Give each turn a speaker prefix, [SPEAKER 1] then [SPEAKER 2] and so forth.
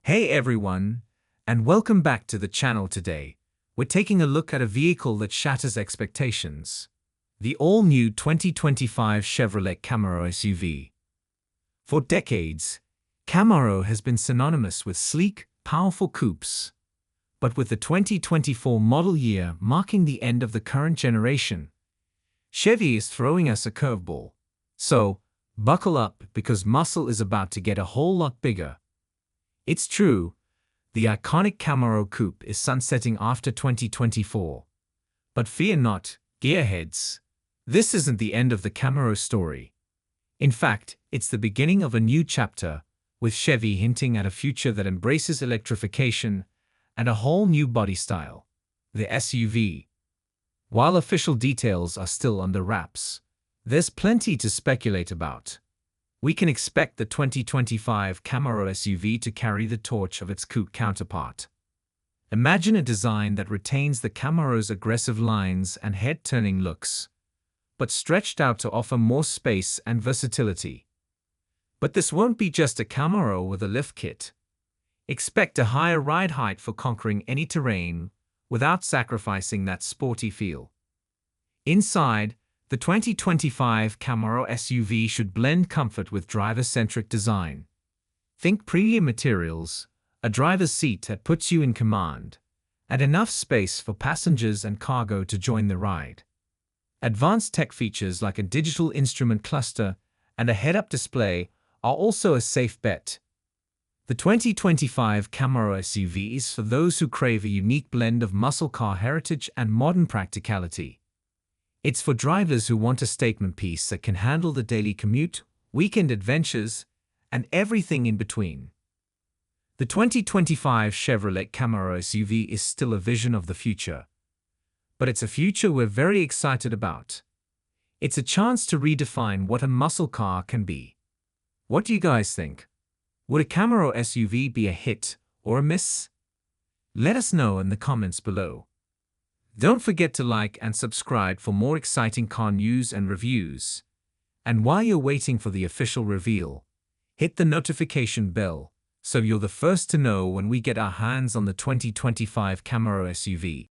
[SPEAKER 1] Hey everyone, and welcome back to the channel today. We're taking a look at a vehicle that shatters expectations. The all-new 2025 Chevrolet Camaro SUV. For decades, Camaro has been synonymous with sleek, powerful coupes. But with the 2024 model year marking the end of the current generation, Chevy is throwing us a curveball. So, buckle up because muscle is about to get a whole lot bigger. It's true, the iconic Camaro coupe is sunsetting after 2024. But fear not, gearheads. This isn't the end of the Camaro story. In fact, it's the beginning of a new chapter, with Chevy hinting at a future that embraces electrification and a whole new body style, the SUV. While official details are still under wraps, there's plenty to speculate about. We can expect the 2025 Camaro SUV to carry the torch of its coupe counterpart. Imagine a design that retains the Camaro's aggressive lines and head-turning looks, but stretched out to offer more space and versatility. But this won't be just a Camaro with a lift kit. Expect a higher ride height for conquering any terrain without sacrificing that sporty feel. Inside, the 2025 Camaro SUV should blend comfort with driver-centric design. Think premium materials, a driver's seat that puts you in command, and enough space for passengers and cargo to join the ride. Advanced tech features like a digital instrument cluster and a head-up display are also a safe bet. The 2025 Camaro SUV is for those who crave a unique blend of muscle car heritage and modern practicality. It's for drivers who want a statement piece that can handle the daily commute, weekend adventures, and everything in between. The 2025 Chevrolet Camaro SUV is still a vision of the future. But it's a future we're very excited about. It's a chance to redefine what a muscle car can be. What do you guys think? Would a Camaro SUV be a hit or a miss? Let us know in the comments below. Don't forget to like and subscribe for more exciting car news and reviews. And while you're waiting for the official reveal, hit the notification bell so you're the first to know when we get our hands on the 2025 Camaro SUV.